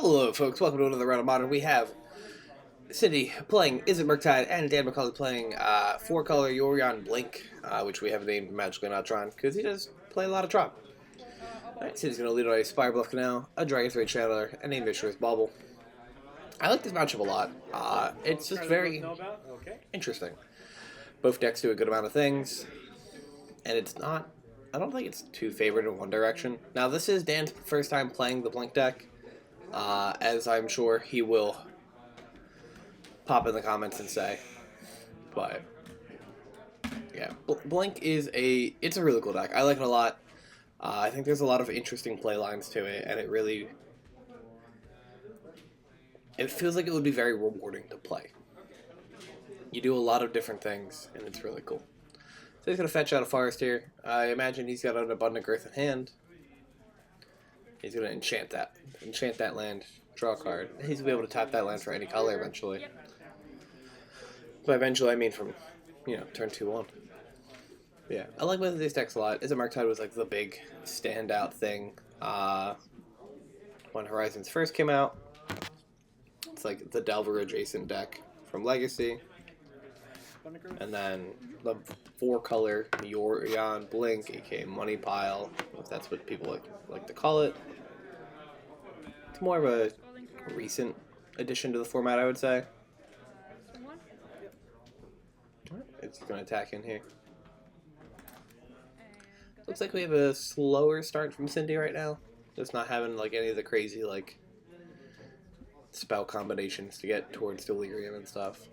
Hello, folks. Welcome to another round of Modern. We have Cindy playing Izzet Murktide and Dan McCauley playing 4-color Yorion Blink, which we have named Magically Not Tron because he does play a lot of Tron. Alright, Cindy's going to lead on a Spire Bluff Canal, a Dragon Thread Channeler, and a Vicious Bauble. I like this matchup a lot. It's just very interesting. Both decks do a good amount of things, and it's not... I don't think it's too favored in one direction. Now, this is Dan's first time playing the Blink deck, as I'm sure he will pop in the comments and say. But, yeah, Blink is it's a really cool deck. I like it a lot. I think there's a lot of interesting play lines to it, and it feels like it would be very rewarding to play. You do a lot of different things, and it's really cool. So he's going to fetch out a forest here. I imagine he's got an Abundant Growth in hand. He's going to enchant that land, draw a card. He's going to be able to tap that land for any color eventually. By eventually, I mean from, turn 2 on. Yeah, I like both of these decks a lot. Izzet Murktide was like the big standout thing when Horizons first came out. It's like the Delver adjacent deck from Legacy. And then the 4-color Yorion Blink, aka Money Pile, if that's what people like to call it. It's more of a recent addition to the format, I would say. It's going to attack in here. Looks like we have a slower start from Cindy right now. Just not having like any of the crazy like spell combinations to get towards Delirium and stuff.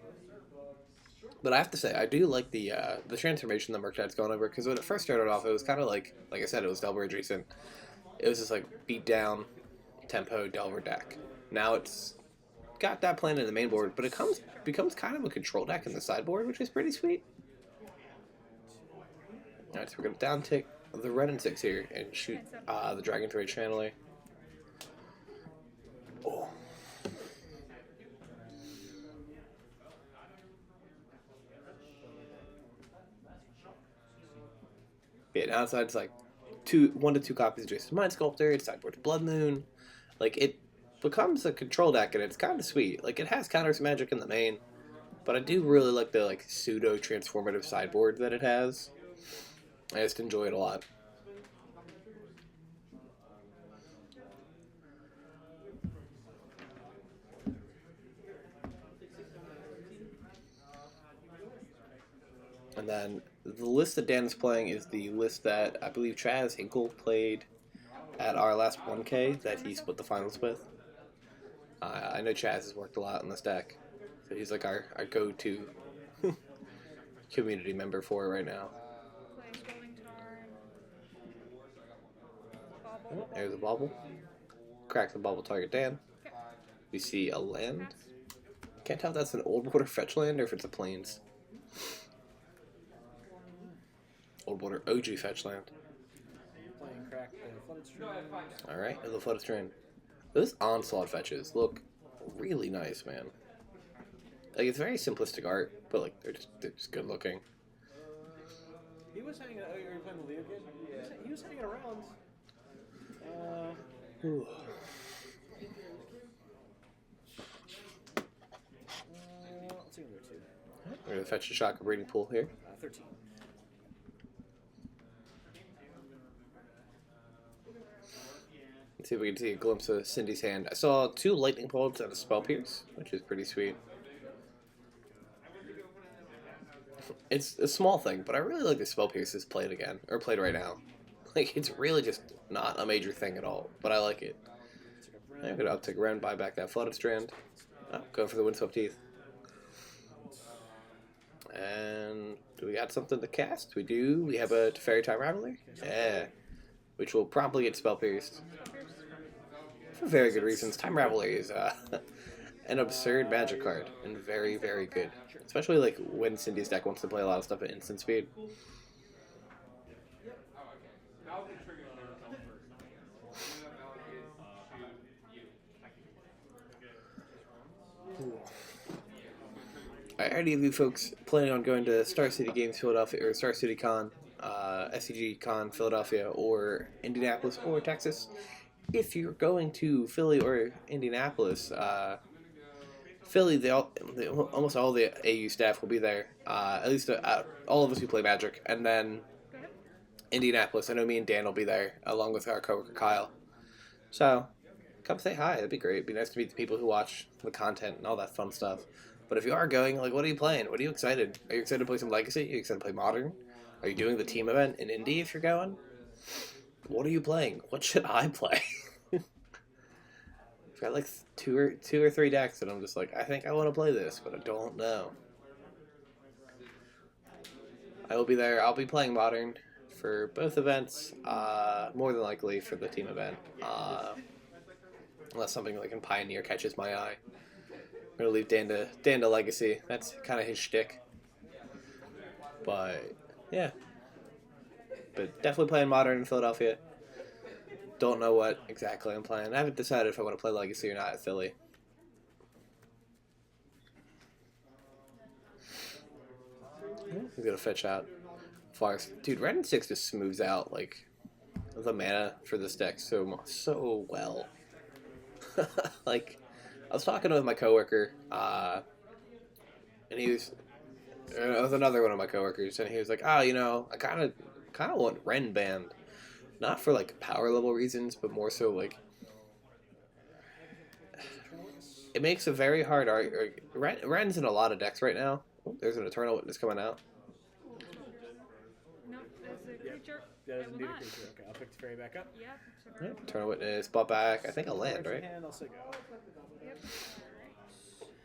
But I have to say, I do like the transformation that Murktide's gone over, because when it first started off, it was kind of like I said, it was Delver adjacent. It was just like beat down, tempo Delver deck. Now it's got that plan in the main board, but it becomes kind of a control deck in the sideboard, which is pretty sweet. Alright, so we're going to down tick the red and 6 here and shoot the Dragon Thread Channeler. Oh. Yeah, now it's like 1 to 2 copies of Jason Mind Sculptor, it's sideboard to Blood Moon. Like, it becomes a control deck, and it's kind of sweet. Like, it has counters magic in the main, but I do really like the pseudo-transformative sideboard that it has. I just enjoy it a lot. And then the list that Dan is playing is the list that I believe Chaz Hinkle played at our last 1K that he split the finals with. I know Chaz has worked a lot on this deck, so he's like our go-to community member for it right now. Oh, there's a bauble. Crack the bauble, target Dan. We see a land. Can't tell if that's an Old Border fetch land or if it's a Plains. Old Border OG fetch land. Alright, the Flooded Strand. Those Onslaught fetches look really nice, man. Like, it's very simplistic art, but like they're just good looking. He was hanging out. You were playing the Leo game? Yeah. He was hanging around. Let's see what they're 2. We're gonna fetch a Shaka Breeding Pool here. 13. Let's see if we can see a glimpse of Cindy's hand. I saw 2 Lightning Bolts and a Spell Pierce, which is pretty sweet. It's a small thing, but I really like the Spell Pierce is played right now. Like, it's really just not a major thing at all, but I like it. I'm going to uptick around, buy back that Flooded Strand. Oh, go for the Windswept Teeth. And do we got something to cast? We do. We have a Teferi Time Raveler. Yeah. Which will promptly get Spell Pierced. For very good reasons. Time Raveler is an absurd magic card, and very, very good. Especially like when Cindy's deck wants to play a lot of stuff at instant speed. Are any of you folks planning on going to Star City Games Philadelphia, or Star City Con, SCG Con Philadelphia, or Indianapolis, or Texas if you're going to Philly or Indianapolis, Philly, almost all the AU staff will be there. At least all of us who play Magic, and then Indianapolis. I know me and Dan will be there along with our coworker Kyle. So come say hi. That'd be great. It'd be nice to meet the people who watch the content and all that fun stuff. But if you are going, like, what are you playing? What are you excited? Are you excited to play some Legacy? Are you excited to play Modern? Are you doing the team event in Indy if you're going? What are you playing? What should I play? I've got like two or three decks, and I'm just like, I think I want to play this, but I don't know. I will be there. I'll be playing Modern for both events, more than likely for the team event, unless something like in Pioneer catches my eye. I'm gonna leave Dan to Legacy. That's kind of his shtick. But yeah, but definitely playing Modern in Philadelphia. Don't know what exactly I'm playing. I haven't decided if I want to play Legacy or not at Philly. He's gonna fetch out Fires. Dude, Red and 6 just smooths out like the mana for this deck so well. Like, I was talking with my coworker, and he was with another one of my coworkers, and he was like, "Oh, you know, I kind of want Ren banned, not for like power level reasons, but more so like it makes a very hard Ren's in a lot of decks right now. Oh, there's an Eternal Witness coming out. No, that's a creature. That is indeed a creature. Okay, I'll pick the fairy back up. Yep. Yeah, Eternal Witness, bought back. I think a land, right? And also go. Yep. Alright.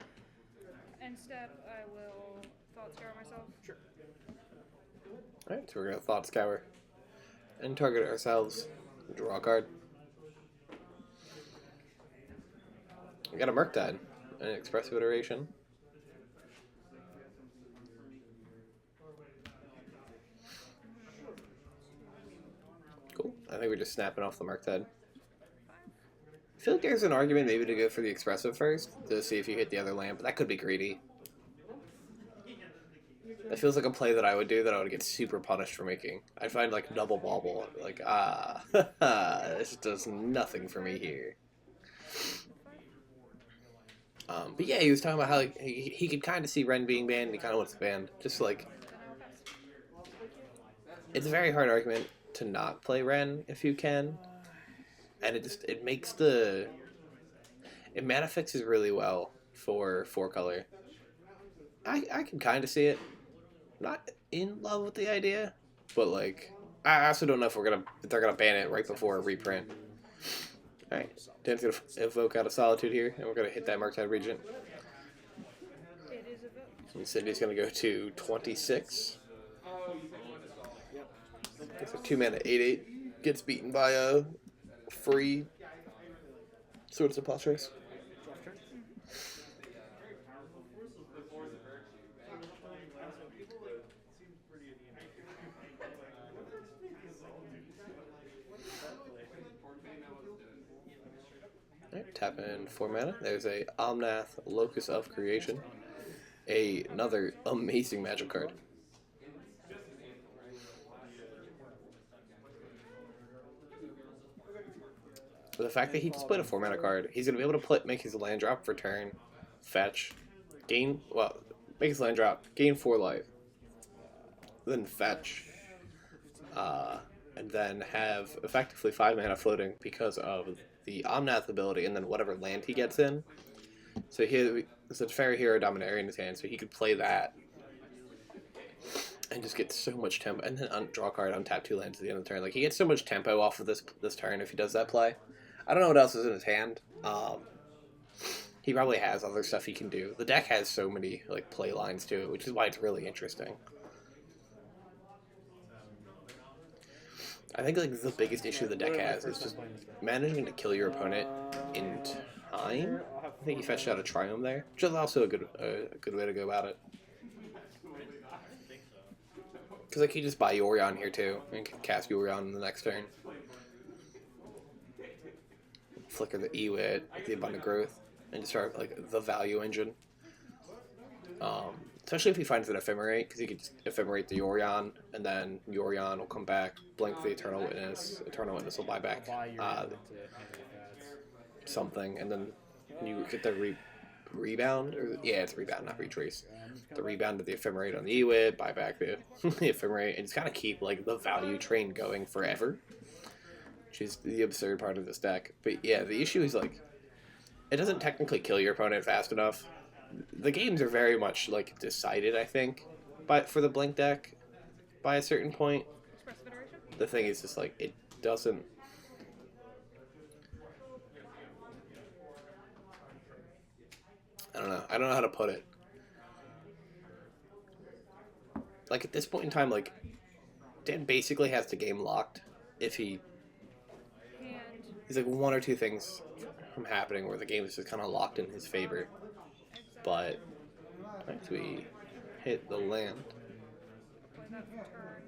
End step, I will thought scour myself. Sure. Alright, so we're gonna Thought Scour and target ourselves. Draw a card. We got a Murktide, an expressive iteration. Cool. I think we're just snapping off the Murktide. I feel like there's an argument maybe to go for the expressive first to see if you hit the other land, but that could be greedy. That feels like a play that I would do that I would get super punished for making. I'd find like double bobble, I'd be like, this does nothing for me here. But yeah, he was talking about how like, he could kind of see Ren being banned, and he kind of wants it banned. Just like, it's a very hard argument to not play Ren if you can, and it makes it mana fixes really well for 4-color. I can kind of see it. Not in love with the idea, but like I also don't know if they're gonna ban it right before a reprint. All right, Dan's gonna evoke out of Solitude here, and we're gonna hit that Murktide Regent. It is a vote. And Cindy's gonna go to 26. It's a 2-mana 8/8. Gets beaten by a free Swords of Preposterous. Alright, tap in 4 mana. There's a Omnath, Locus of Creation. Another amazing magic card. But the fact that he just played a 4 mana card, he's gonna be able to make his land drop for turn, fetch, make his land drop, gain 4 life, then fetch, and then have effectively 5 mana floating because of the Omnath ability, and then whatever land he gets in. So there's a Fairy Hero Dominaria in his hand, so he could play that and just get so much tempo, and then draw a card, untap 2 lands at the end of the turn. Like, he gets so much tempo off of this turn if he does that play. I don't know what else is in his hand. He probably has other stuff he can do. The deck has so many like play lines to it, which is why it's really interesting. I think like the biggest issue the deck has is just managing to kill your opponent in time. I think he fetched out a Triumph there, which is also a good way to go about it. Because like, he just buy Yorion here too, and can cast Yorion in the next turn. Flicker the Ewit, the Abundant Growth, and just start like the value engine. Especially if he finds an ephemerate, because he could just ephemerate the Yorion, and then Yorion will come back, blink the Eternal Witness. Eternal Witness will buy back Buy your into that. something, and then you get the rebound. Or, yeah, it's rebound, not retrace. The rebound of the ephemerate on the Ewit, buy back the, the ephemerate, and just kind of keep like the value train going forever, which is the absurd part of this deck. But yeah, the issue is like it doesn't technically kill your opponent fast enough. The games are very much like decided, I think, but for the blink deck by a certain point. Express Federation? The thing is just like it doesn't. I don't know. I don't know how to put it. Like at this point in time, like Dan basically has the game locked if And he's like one or two things from happening where the game is just kind of locked in his favor. But once we hit the land, play that for turn.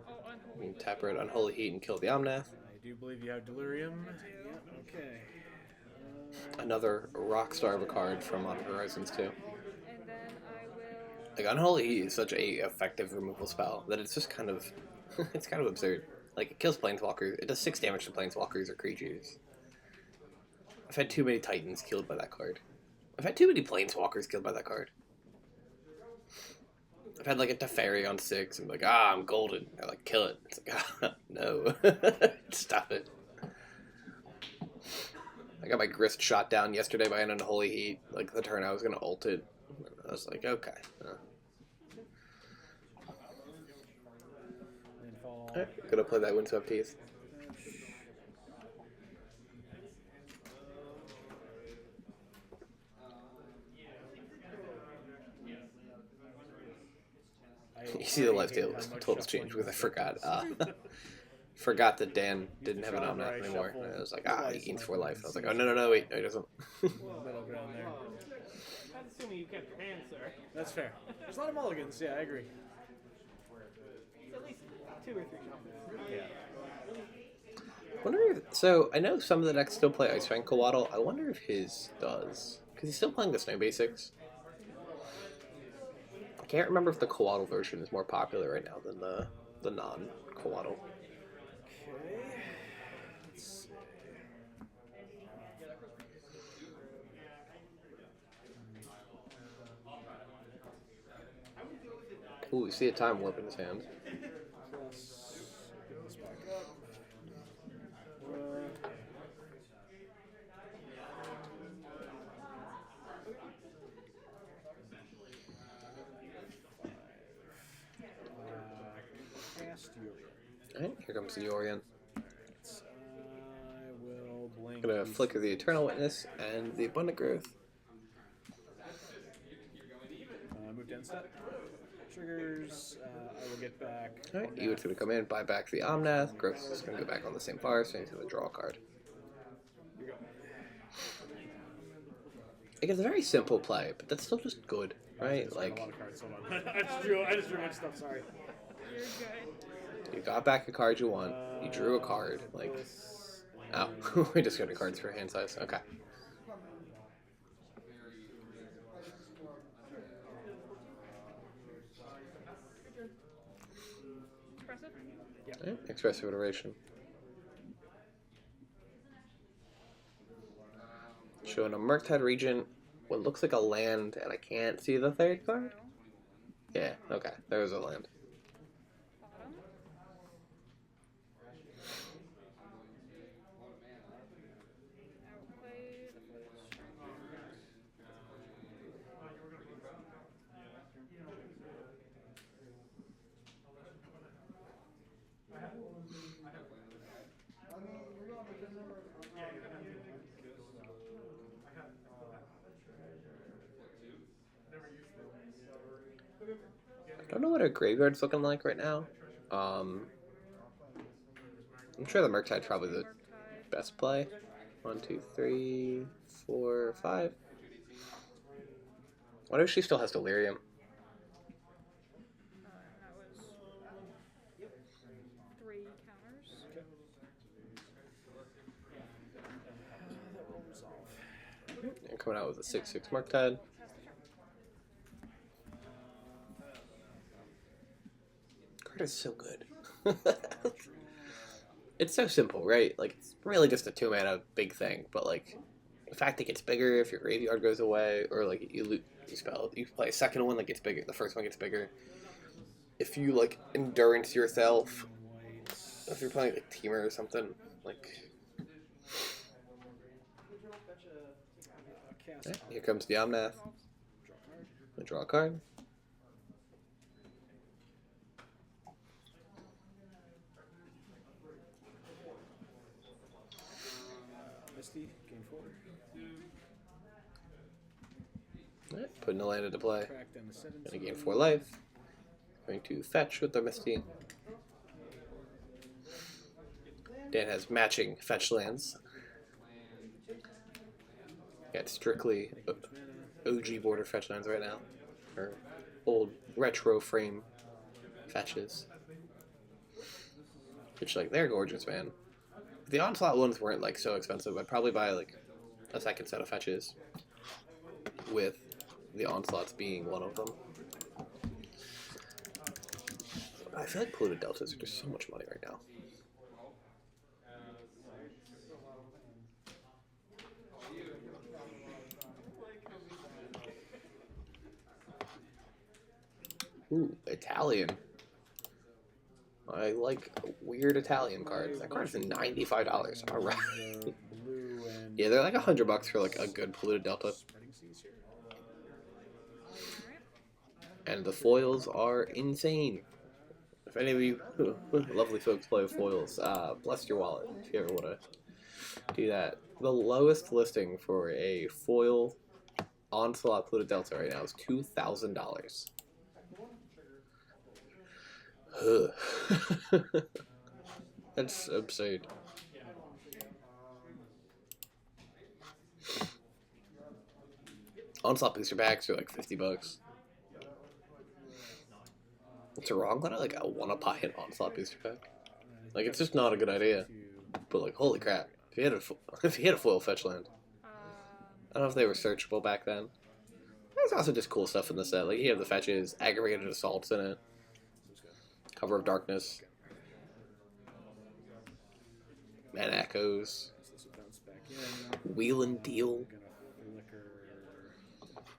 Oh, we unholy. can tap red Unholy Heat and kill the Omnath. I do believe you have Delirium. Yeah, okay. Another rock star of a card from Modern Horizons 2. And then I will. Like Unholy Heat is such a effective removal spell that it's just kind of it's kind of absurd. Like it kills planeswalkers. It does 6 damage to planeswalkers or creatures. I've had too many Titans killed by that card. I've had too many planeswalkers killed by that card. I've had like a Teferi on 6 and like, I'm golden. I like kill it. It's like, no. Stop it. I got my Grist shot down yesterday by an Unholy Heat. Like the turn I was gonna ult it. I was like, okay. Alright, gonna play that Windswept Teeth. You see the lifesteal totals change because I forgot. Forgot that Dan didn't have an Omnath anymore. And I was like, he gains 4 life. I was like, oh no, wait, no, he doesn't. Middle ground there. That's assuming you kept your hand, sir. That's fair. There's a lot of mulligans. Yeah, I agree. It's at least 2 or 3 shuffles. Yeah. Wonder if, so I know some of the decks still play Ice-Fang Coatl. I wonder if his does, because he's still playing the Snow Basics. I can't remember if the Coatl version is more popular right now than the non-Coatl. Okay. Let's see. Ooh, we see a Time Warp in his hand. Plus, get this back up. Cast Yorion. Alright, here comes the Yorion. I will blink. Gonna flicker the Eternal Witness and the Abundant Growth. Move to end step. Triggers. I will get back. Alright, Ewood's gonna come in, buy back the Omnath. Growth's just gonna go back on the same bar, so he's gonna draw a card. Here you go. Like, it's a very simple play, but that's still just good, right? A Like, lot of cards. Hold on. I just drew a bunch of stuff. Sorry. You're good. you got back a card you want, you drew a card, like, oh, we just got the cards for hand size, okay. Expressive? Alright, Expressive Iteration. Showing a Murktide Regent, what looks like a land, and I can't see the 3rd card? Yeah, okay, there's a land. Bottom. Outplay the flesh. I don't know what our graveyard's looking like right now. I'm sure the Murktide's probably the Murktide. best play. 1, 2, 3, 4, 5. What if she still has Delirium? That was 3 counters. coming out with a 6/6 Murktide. Card is so good. It's so simple, right? Like, it's really just a 2-mana big thing, but like the fact it gets bigger if your graveyard goes away, or like you play a second one that gets bigger, the first one gets bigger. If you like endurance yourself, if you're playing like Teamer or something, like. Yeah, here comes the Omnath. I draw a card. Misty, gain 4. Alright, putting a land into play. Cracked down to 7. Gonna gain 4 life. Going to fetch with the Misty. Dan has matching fetch lands. Got strictly OG border fetch lands right now. Or old retro frame fetches. Which, like, they're gorgeous, man. If the Onslaught ones weren't, like, so expensive, I'd probably buy, like, a second set of fetches. With the Onslaughts being one of them. I feel like Polluted Deltas are just so much money right now. Ooh, Italian. I like weird Italian cards. That card's $95. Alright. Yeah, they're like $100 for like a good Polluted Delta. And the foils are insane. If any of you lovely folks play with foils, bless your wallet if you ever want to do that. The lowest listing for a foil Onslaught Polluted Delta right now is $2,000. That's absurd. Onslaught booster packs are like $50. What's wrong with it? I want to buy an Onslaught booster pack. Like, it's just not a good idea. But like, holy crap! If you had a foil fetch land, I don't know if they were searchable back then. There's also just cool stuff in the set. Like, you have the fetches, aggravated assaults in it. Cover of Darkness. Man Echoes. Wheel and Deal.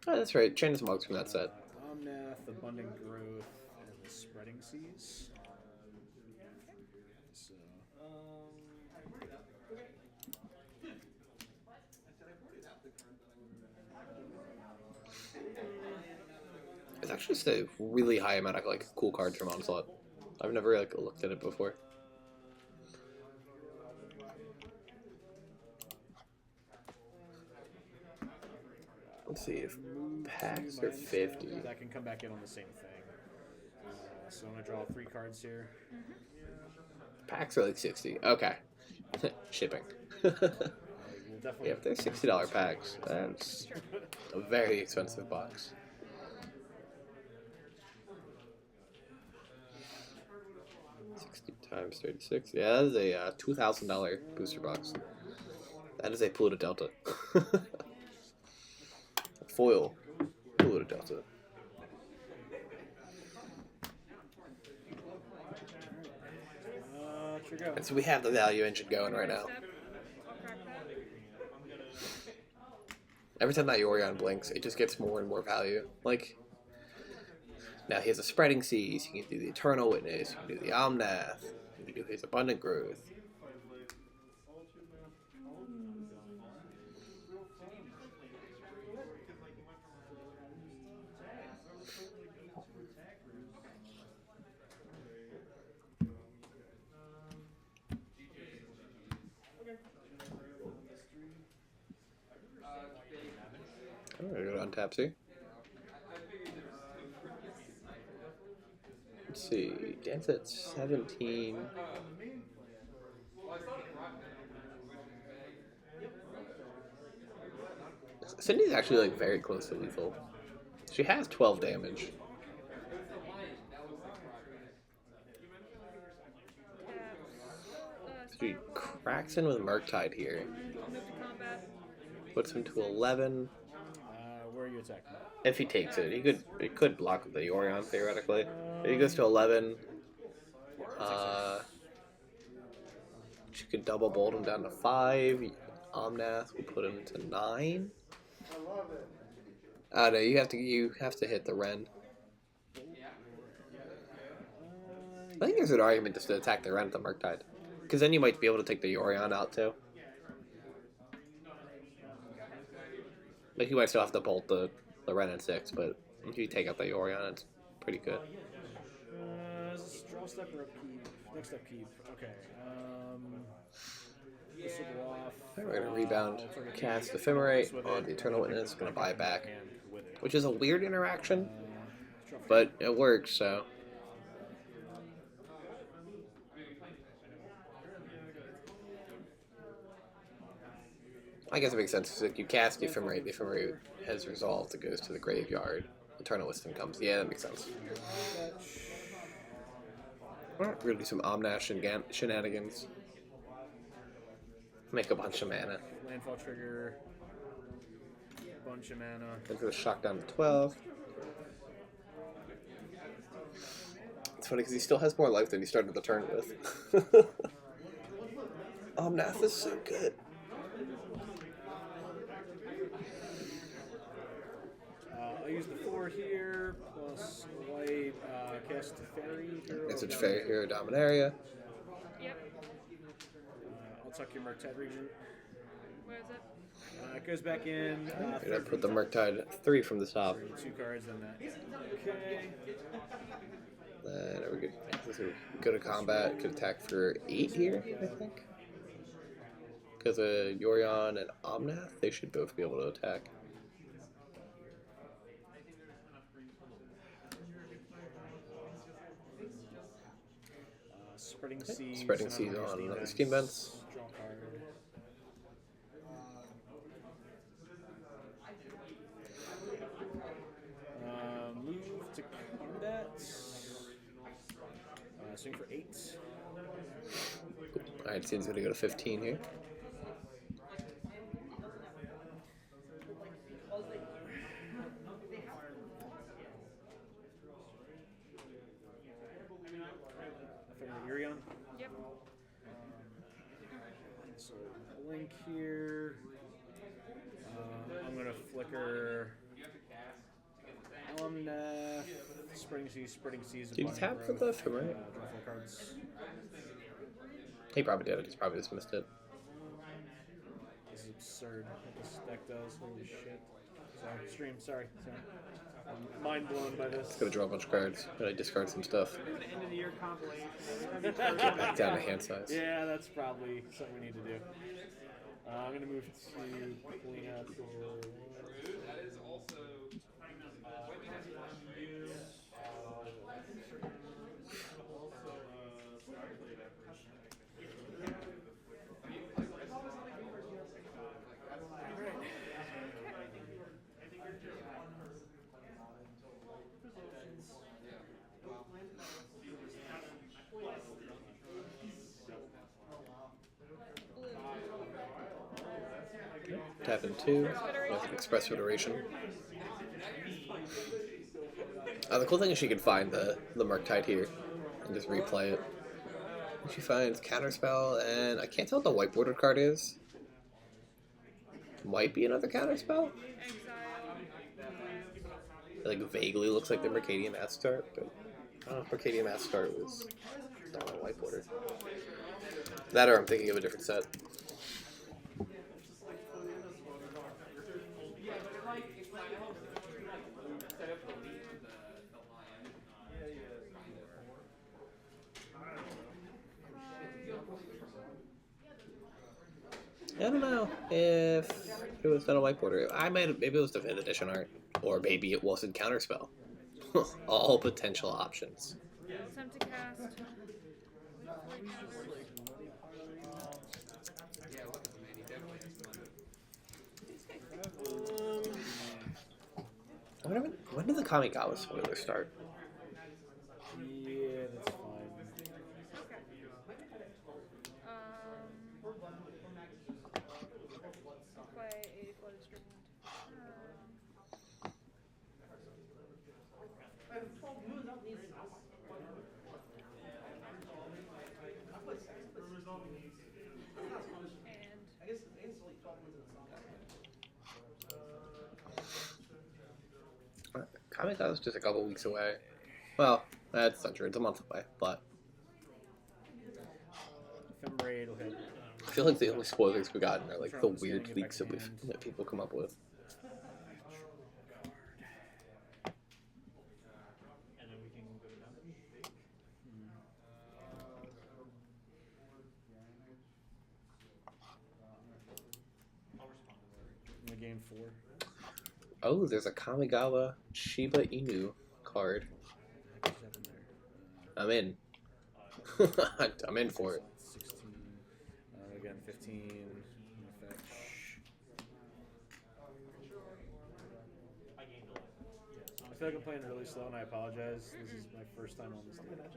Oh, that's right. Chain some marks from that set. Omnath, Abundant Growth, and the Spreading Seas. So, It's actually just a really high amount of like cool cards from Onslaught. I've never like looked at it before. Let's see if packs are 50. That can come back in on the same thing. So I'm going to draw 3 cards here. Packs are like 60. Okay. Shipping. We'll Yeah, if they're $60 packs, that's a very expensive box. Times 36. Yeah, that is a $2,000 booster box. That is a Polluted Delta. Foil Polluted Delta. And so we have the value engine going right now. Every time that Yorion blinks, it just gets more and more value. Like, now he has a Spreading Seas, he can do the Eternal Witness, he can do the Omnath, he can do his Abundant Growth. I'm gonna go to untap, see? Let's see, Dan's at 17. Cindy's actually like very close to lethal. She has 12 damage. She cracks in with Murktide here. Move to combat. Puts him to 11. Where are you attacking? If he takes it, he could block with the Yorion theoretically. If he goes to 11. She could double bolt him down to 5. Omnath will put him to 9. No, you have to hit the Ren. I think there's an argument just to attack the Ren at the Murktide. Because then you might be able to take the Yorion out too. Like you might still have to bolt the Ren at 6, but if you take out the Yorion, it's pretty good. Draw step or upkeep? Next upkeep. Okay. This will go off. We're going to rebound, cast Ephemerate on the Eternal Witness, going to buy back. Which is a weird interaction, but it works, so. I guess it makes sense. Like you cast the Ephemerate has resolved, it goes to the graveyard. Eternal Wisdom comes. Yeah, that makes sense. We're going to do some Omnath shenanigans. Make a bunch of mana. Landfall trigger. Bunch of mana. Into the shock down to 12. It's funny because he still has more life than he started the turn with. Omnath is so good. I'll use the 4 here, plus white, cast Fairy Hero. Message Fairy Hero Dominaria. Yep. I'll tuck your Murktide Regent. Where is it? It goes back in. And I put the Murktide 3 from the top. 2 cards, then that. Okay. Then are we good? Go to combat. Could attack for 8 here, I think. Because Yorion and Omnath, they should both be able to attack. Spreading Seas on another Steam Vents. Draw card. Move to combat. Swing for 8. Alright, Seems going to go to 15 here. Yorion. Yep. So blink here. I'm gonna flicker. Omnath. Spreading Seas. Did he tap for the Ephemerate? Draw 4 cards. He probably did. He's probably just missed it. This is absurd what this deck does. Holy shit. Sorry, sorry. I'm mind blown by this. Just gonna draw a bunch of cards. Gonna discard some stuff. End of the year compilation. Get back down to hand size. Yeah, that's probably something we need to do. I'm gonna move to clean up. That is also. Tap in 2 with Express Federation. The cool thing is she can find the Murktide here and just replay it. She finds Counterspell, and I can't tell what the white border card is. Might be another Counterspell. It like vaguely looks like the Mercadian Ashtart, but I don't know if Mercadian Ashtart was not on white border. That or I'm thinking of a different set. I don't know if it was done on white border. Maybe it was the 5th edition art, or maybe it wasn't Counterspell. All potential options. Attempt to cast. When did the Kamigawa spoiler start? Yeah, that's fine. Play 84 Kamikaze is just a couple weeks away. Well, that's not true. It's a month away, but Ephemerate will hit. I feel like the only spoilers we've gotten are like the weird leaks that people come up with. And then we can go to number. In game 4. Oh, there's a Kamigawa Shiba Inu card. I'm in. I'm in for it. 16. Again, 15. Fetch. I feel like I'm playing really slow and I apologize. This is my first time on this deck.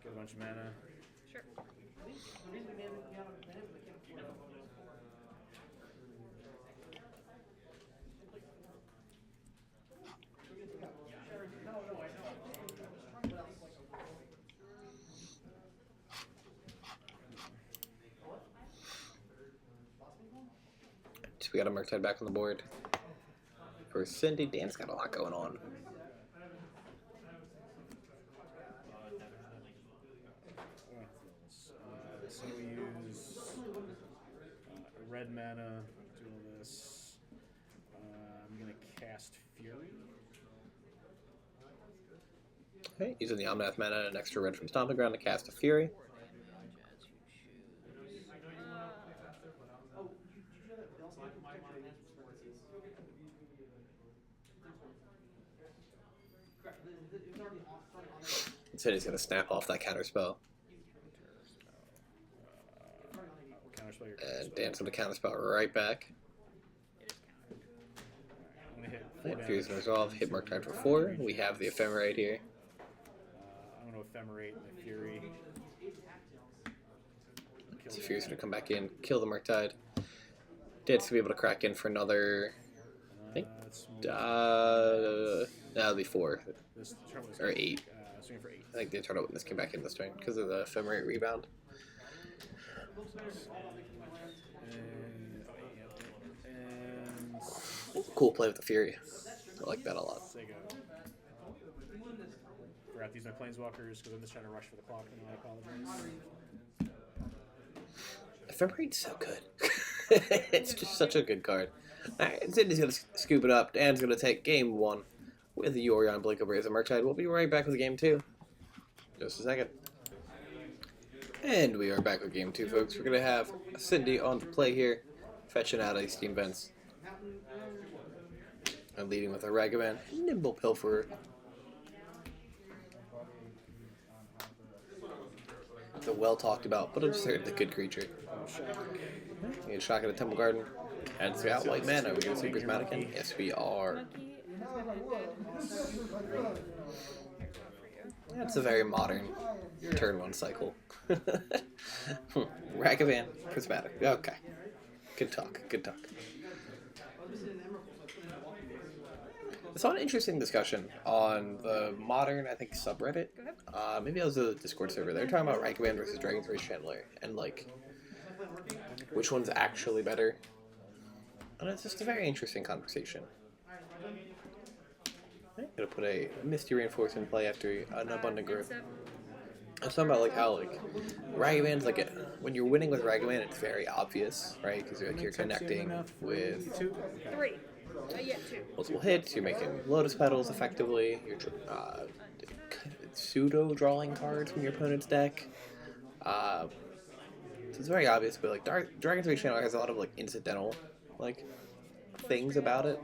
Get a bunch of mana. Sure. So we got a Murktide back on the board. For Cindy, Dan's got a lot going on. So we use red mana, do all this. I'm going to cast Fury. Okay, using the Omnath mana and an extra red from Stomping Ground to cast a Fury. Cindy's gonna snap off that counter spell. And Dan's gonna counter spell right back. I'm going to hit 4 Right, damage. Fury's gonna resolve, hit Murktide for 4. We have the Ephemerate here. I'm going to Ephemerate the Fury. So Fury's gonna come back in, kill the Murktide. Dan's gonna be able to crack in for another. I think. That'll be 4. This turn was Or 8. Swinging for 8. I think the Eternal Witness came back in this turn because of the Ephemerate rebound. And Cool play with the Fury. I like that a lot. Sega. Forgot to use my Planeswalkers because I'm just trying to rush for the clock and I apologize. Ephemerate's so good. It's just such a good card. Alright, Sydney's gonna scoop it up. Dan's gonna take game 1 with the Yorion, Blink of Razor Murktide. We'll be right back with game 2. Just a second. And we are back with game 2, folks. We're gonna have Cindy on the play here, fetching out a Steam Vents. And leading with a Ragavan, Nimble Pilferer. The well talked about, but absurd, the good creature. You get shock at a Temple Garden. And it's got white mana. Are we going to see Prismatic? Yes, we are. Monkey has been ended. That's a very modern turn 1 cycle. Ragavan, Prismatic. Okay. Good talk. Good talk. I saw an interesting discussion on the modern, I think, subreddit. Maybe it was a Discord server. They were talking about Ragavan versus Dragon's Rage Chandler and, like, which one's actually better. And it's just a very interesting conversation. I'm gonna put a Misty Reinforce in play after an Abundant Growth. I was talking about like how like Ragavan's like when you're winning with Ragavan, it's very obvious, right? Because you're connecting with 3. Yeah, 2. multiple hits. You're making Lotus Petals effectively. You're pseudo drawing cards from your opponent's deck. So it's very obvious, but like Dragon's Rage Channel has a lot of like incidental like things about it.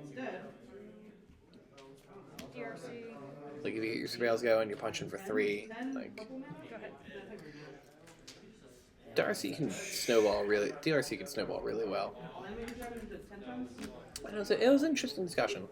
DRC. Like if you get your surveils going, you're punching for 3. Like Go ahead. DRC can snowball really well. And it was an interesting discussion.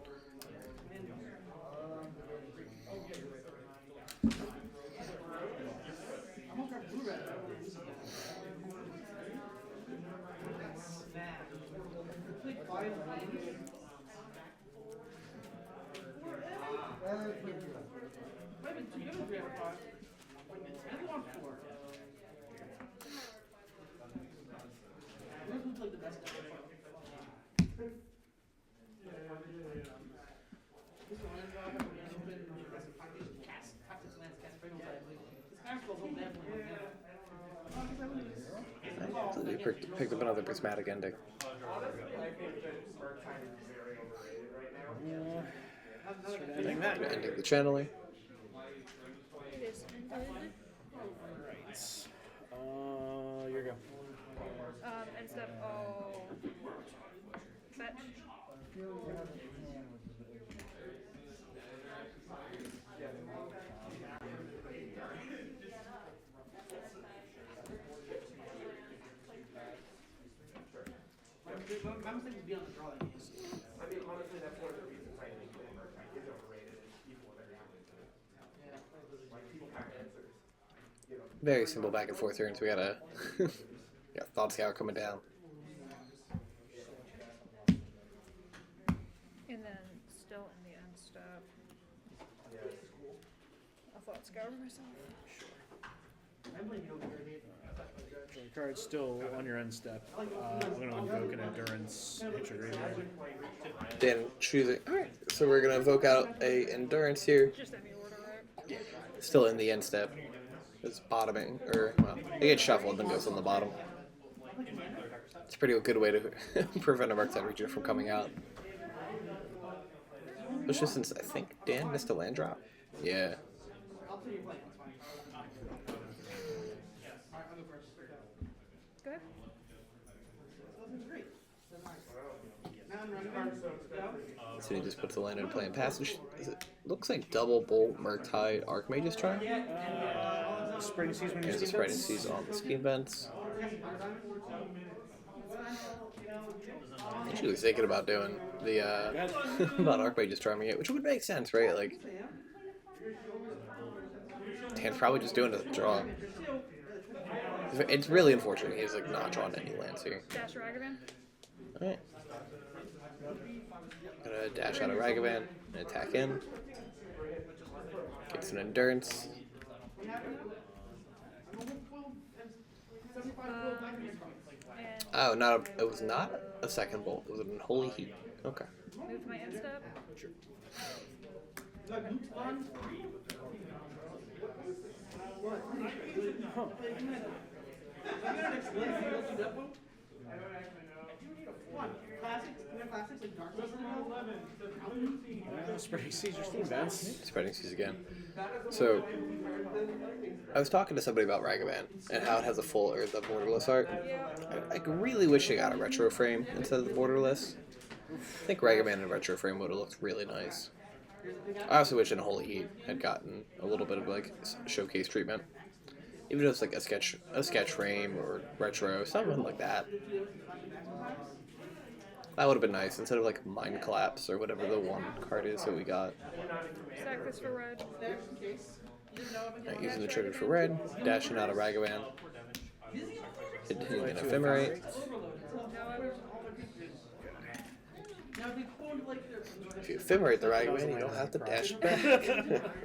So they picked up another prismatic ending. Sort of ending that. Ending the channeling. It is ended. Alright. Your go. And step. Oh. Fetch. My mistake was being on the draw. I mean, honestly, that's one of the reasons I think that Murktide is overrated is people are reacting to it. Like, people have answers. Very simple back and forth turns. We got a Thought Scour coming down. And then still in the end step. I thought scour myself. So the card's still on your end step. I'm going to invoke an endurance. Hit your graveyard. Dan choosing. Alright, so we're gonna invoke out a endurance here. Just any order, right? Still in the end step. It's bottoming, or well, it gets shuffled then goes on the bottom. It's a pretty good way to prevent a Murktide region from coming out. Especially since I think Dan missed a land drop. Yeah. Go ahead. So he just puts the land into play and passage. Looks like double bolt Murktide Archmage's Charm. Spreading seas when you There's a spreading seas on the scheme vents. Actually was thinking about doing the about Archmage's Charming it, which would make sense, right? Like Dan's probably just doing it to draw. It's really unfortunate he's like not drawing any lands here. Dash Ragavan. Alright. Gonna dash out of Ragavan and attack in. Gets an endurance. And Oh, it was not a second bolt. It was an Unholy Heat. Okay. move to my end step. Spreading seas or steam vents. Spreading seas again. So, I was talking to somebody about Ragavan and how it has a full or the borderless art. I really wish it got a retro frame instead of the borderless. I think Ragavan in a retro frame would have looked really nice. I also wish Unholy Heat had gotten a little bit of like showcase treatment. Even if it's like a sketch frame or retro, something like that. That would have been nice instead of like Mind Collapse or whatever the one card is that we got. Sack this for red. Using the trigger for red, dashing out of Ragavan, hitting an Ephemerate. No, I will. If you Ephemerate the Ragavan, you don't have to dash it back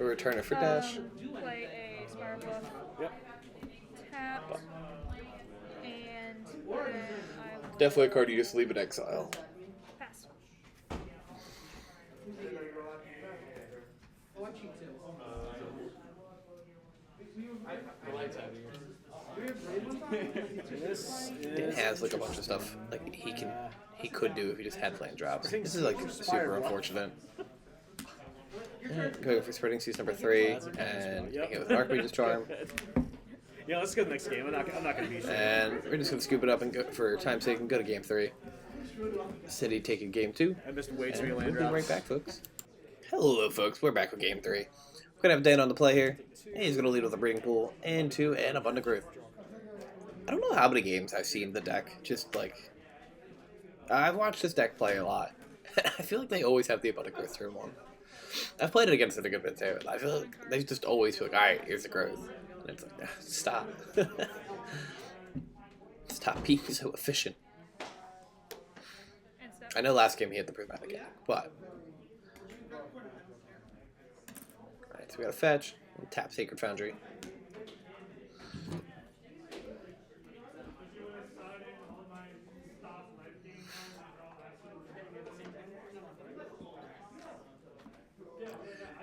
or return it for dash. Play a Spire Bluff. Yep. Tap. And then I will Definitely a card you just leave in exile. pass. This It is has like a bunch of stuff like he could do if he just had land drops. This is like super unfortunate. Going for Spreading Seas number 3 and taking it with an Archmage's Charm. Yeah, let's go to the next game. I'm not gonna be sure. And we're just gonna scoop it up and go for time's sake and go to game 3. City taking game 2. I missed way too And many we'll land be drops. right back, folks. Hello, folks. We're back with game 3. We're gonna have Dan on the play here. And he's gonna lead with a Breeding Pool and 2 and Abundant Growth. I don't know how many games I've seen the deck just like. I've watched this deck play a lot. I feel like they always have the Abundant Growth turn 1. I've played it against it a good bit too. I feel like they just always feel like, alright, here's the growth. And it's like, stop. Stop being so efficient. And step. I know last game he had the prismatic attack, but. Alright, so So we got a fetch and tap Sacred Foundry.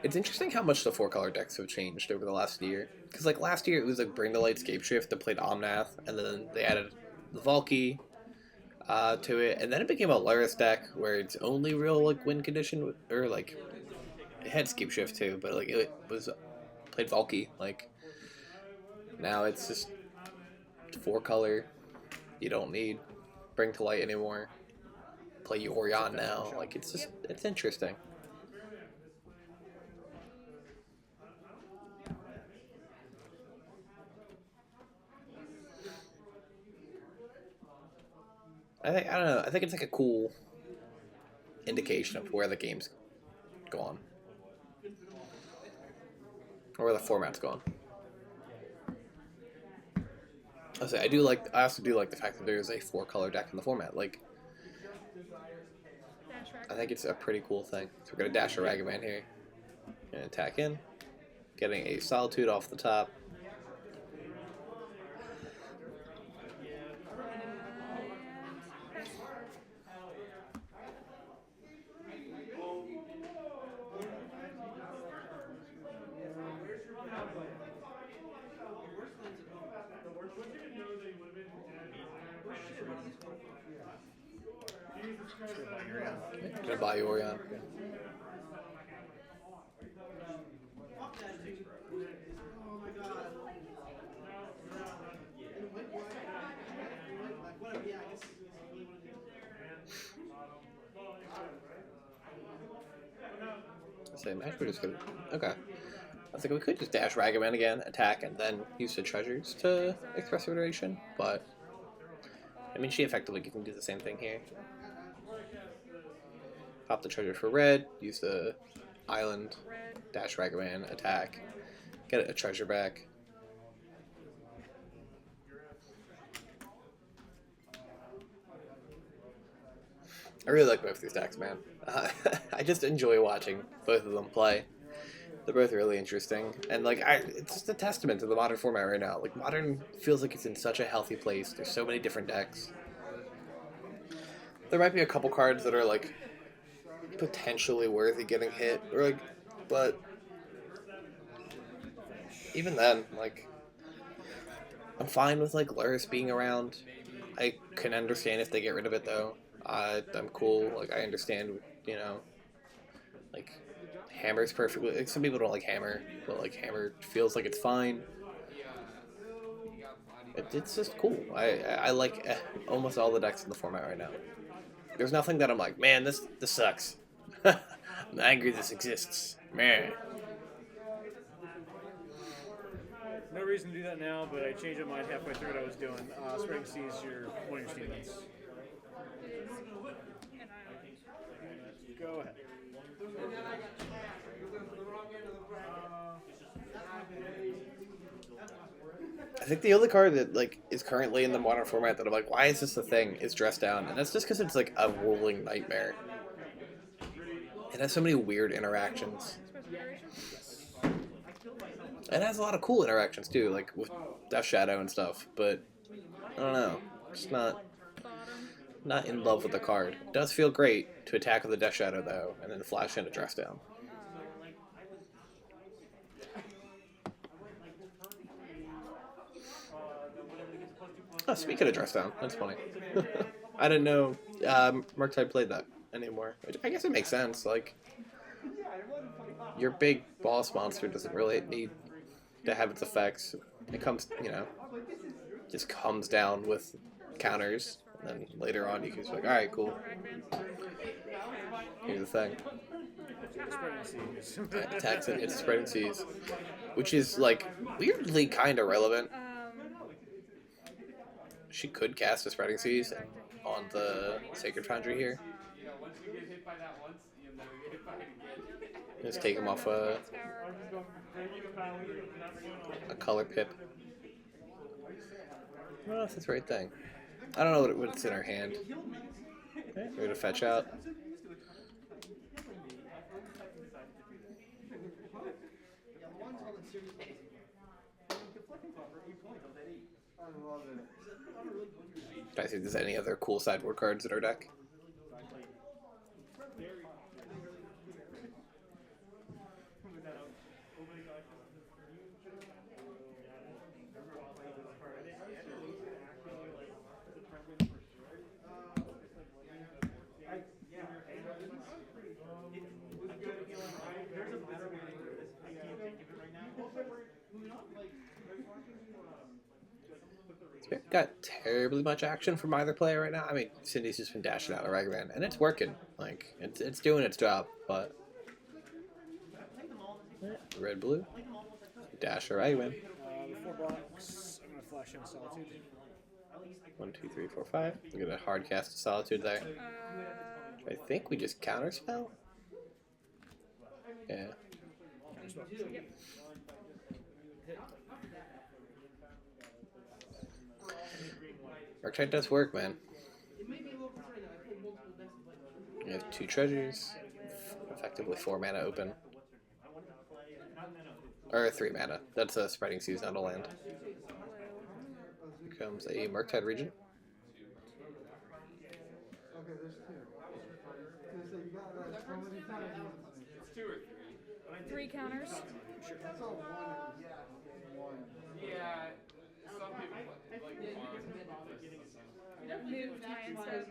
It's interesting how much the 4-color decks have changed over the last year. Because like last year it was like Bring the Light Scapeshift that played Omnath, and then they added the Valky to it, and then it became a Luris deck where it's only real like win condition, or like it had Scapeshift too, but like it was played Valky. Like now it's just 4-color. You don't need Bring to Light anymore. Play Yorion now. Like it's interesting. I don't know. I think it's like a cool indication of where the game's gone, or where the format's gone. I also do like the fact that there's a 4-color deck in the format. Like, I think it's a pretty cool thing. So we're gonna dash a Ragavan here and attack in, getting a Solitude off the top. Gonna buy Yorion. Say, match we're just gonna. Okay. I was like, we could just dash Ragavan again, attack, and then use the treasures to express iteration, but I mean, she effectively can do the same thing here. Pop the treasure for red, use the island, dash Ragavan, attack, get a treasure back. I really like both these decks, man. I just enjoy watching both of them play. They're both really interesting, and like it's just a testament to the Modern format right now. Like Modern feels like it's in such a healthy place. There's so many different decks. There might be a couple cards that are like potentially worthy getting hit, or like, but even then, like, I'm fine with like Luris being around. I can understand if they get rid of it though. I'm cool. Like I understand, you know, like Hammer's perfectly. Like, some people don't like Hammer, but like Hammer feels like it's fine. It's just cool. I like almost all the decks in the format right now. There's nothing that I'm like, man, this sucks. I'm angry this exists. Man. No reason to do that now, but I changed my mind halfway through what I was doing. Spreading Seas, one of your statements. Go ahead. I think the only card that like is currently in the Modern format that I'm like, why is this a thing? Is Dress Down, and that's just because it's like a rolling nightmare. It has so many weird interactions. It has a lot of cool interactions too, like with Death Shadow and stuff. But I don't know, just not in love with the card. It does feel great to attack with the Death Shadow though, and then flash in a Dress Down. Oh, speaking of Dress Down, that's funny. I didn't know Murktide played that anymore. Which I guess it makes sense. Like, your big boss monster doesn't really need to have its effects. It comes, you know, just comes down with counters, and then later on you can just be like, alright, cool. Here's the thing. Attacks it, it's Spreading Seas. Which is, like, weirdly kind of relevant. She could cast a Spreading Seas on the Sacred Foundry here. Just take him off a color pip. I don't know if that's the right thing. I don't know what's in her hand. Okay, we're gonna fetch out. Trying to see if there's any other cool sideboard cards in our deck. Got terribly much action from either player right now. I mean, Cindy's just been dashing out a Ragavan, and it's working. Like, it's doing its job, but... Red, blue. Dash a Ragavan. 4 blocks. I'm going to flash in Solitude. 1, 2, 3, 4, 5. We're gonna hard cast a Solitude there. I think we just counterspell? Yeah. Yep. Murktide does work, man. We have 2 treasures. Effectively 4 mana open. Or 3 mana. That's a Spreading Seas, not a land. Here comes a Murktide Regent. Okay, there's 2. So you got how many times? It's 2 or 3. 3 counters. That's all 1. Yeah, some people like Moved my instead.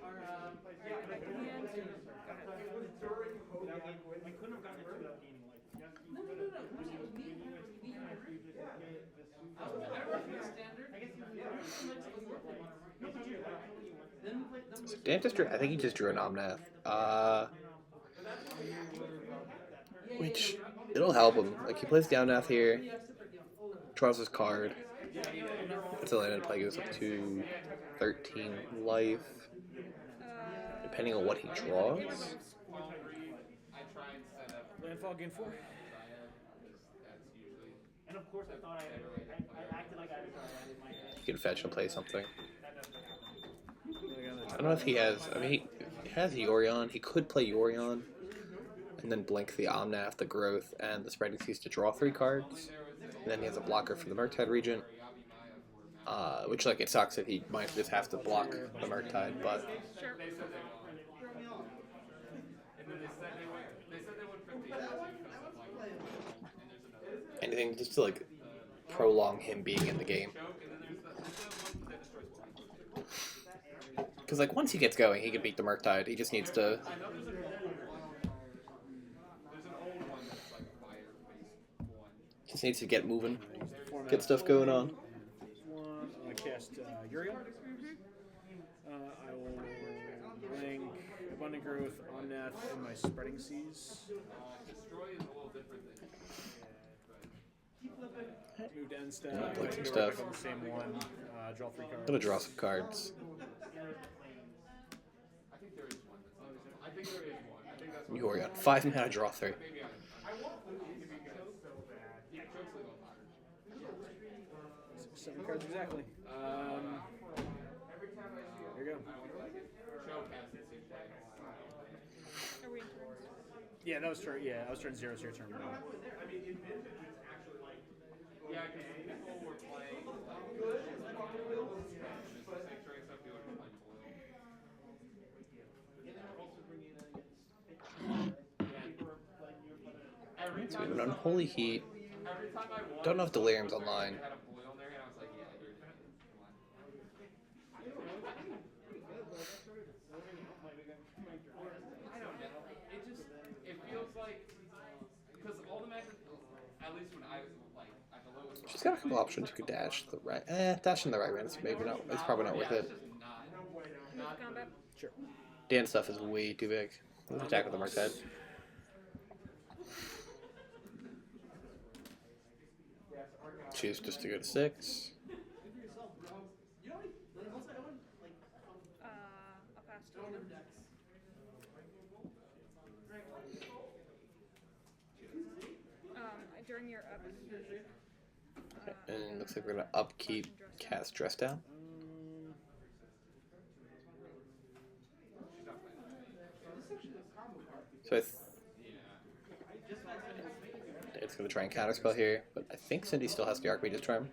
So Dan just drew, I think he just drew an Omnath. Which, it'll help him. Like, he plays Downnath here, draws his card. It's a land in play, goes up to 13 life. Depending on what he draws. Landfall, gain 4. And of course, I thought I acted like I was sorry. He can fetch and play something. I don't know if he has... I mean, he has Yorion. He could play Yorion. And then blink the Omnath, the Growth, and the Spreading Seas to draw 3 cards. And then he has a blocker for the Murktide Regent. Which, like, it sucks that he might just have to block the Murktide, but... Sure. Anything just to, like, prolong him being in the game. Because, like, once he gets going, he can beat the Murktide. He just needs to... Just needs to get moving. Get stuff going on. I'm going to cast Yorion. I will blank Abundant Growth, Omnath, and my Spreading Seas. Move to end step. Blink some stuff. On the same one. Draw 3 cards. I'm gonna draw some cards. Yorion. 5 mana, draw 3. 7 cards exactly. Here you go. Are we in turns? Yeah, that was turn. Yeah, I was turn 0, so your turn 1. Yeah, because people were playing So we have an Unholy Heat. Don't know if Delirium's online. It feels like, because all the matches, at least when I was like at the lowest. She's got a couple options. You could dash the right. Dashing the right man. It's maybe not. It's probably not worth it. Combat. Sure. Dan's stuff is way too big. Let's attack with the Murktide. Choose just to go to 6. I'll pass to you. During your up. And it looks like we're gonna upkeep cast Dress Down. So It's going to try and counterspell here, but I think Cindy still has the Archmage's Charm.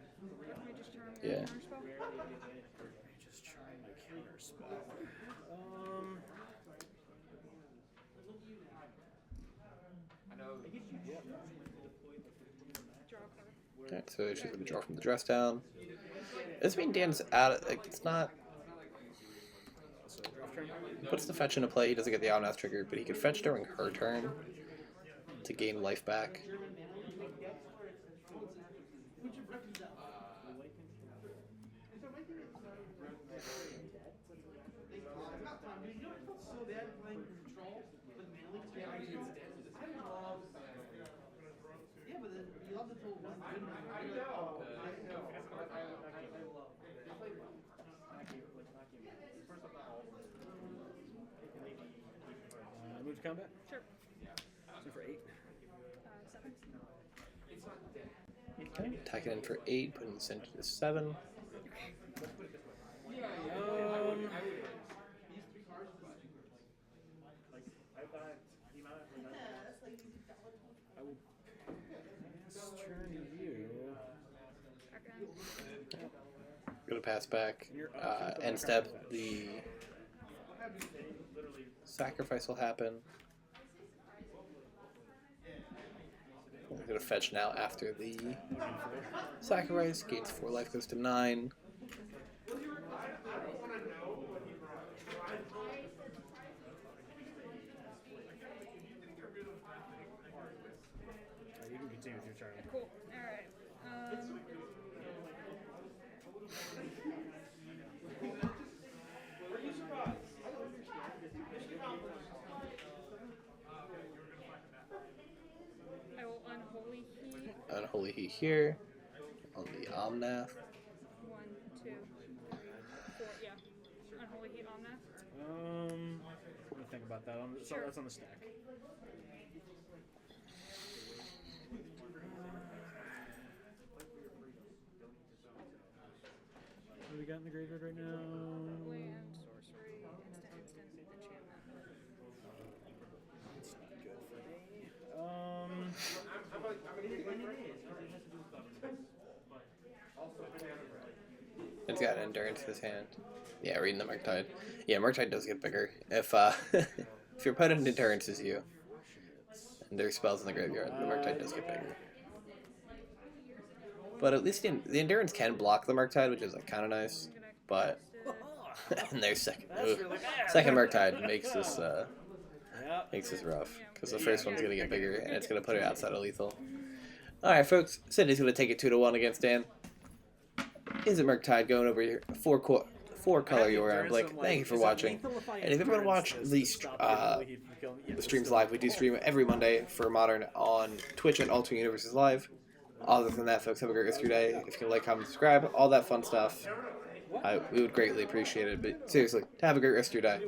Mage's Charm. Yeah. Counterspell. Just try my counterspell. Draw a card. Alright, so she's going to draw from the dress down. This means Dan's out of, like, it's not... So draft turn. Puts the fetch into play, he doesn't get the Omnath trigger, but he could fetch during her turn to gain life back. Move to combat. Sure. So for 8. 7. Attacking in for 8, putting this into the 7. I will turn to you. Second. Gonna pass back. End step, the sacrifice will happen. I'm gonna fetch now after the sacrifice. Gains 4 life, goes to 9. You can continue with your turn. Cool. Alright. I will Unholy Heat. Unholy Heat here on the Omnath. 1, 2, 3, 4. Yeah. Unholy Heat Omnath. Let me think about that. So Sure. that's on the stack. What do we got in the graveyard right now? Land, sorcery, instant, enchantment. It's not good for me. It's got endurance in his hand. Yeah, reading the Murktide. Yeah, Murktide does get bigger. If if your opponent endurance is you, and there's spells in the graveyard, the Murktide does get bigger. But at least the endurance can block the Murktide, which is like kind of nice. But and there's second Murktide makes this rough because the first one's gonna get bigger and it's gonna put it outside of lethal. All right, folks. Cindy's gonna take it 2-1 against Dan. Izzet Murktide going over here. Four color Yorion Blink. Thank you for watching. And if you want to watch the streams live, we do stream every Monday for Modern on Twitch at AlternateUniversesLive. Other than that, folks, have a great rest of your day. If you can like, comment, subscribe, all that fun stuff, we would greatly appreciate it. But seriously, have a great rest of your day.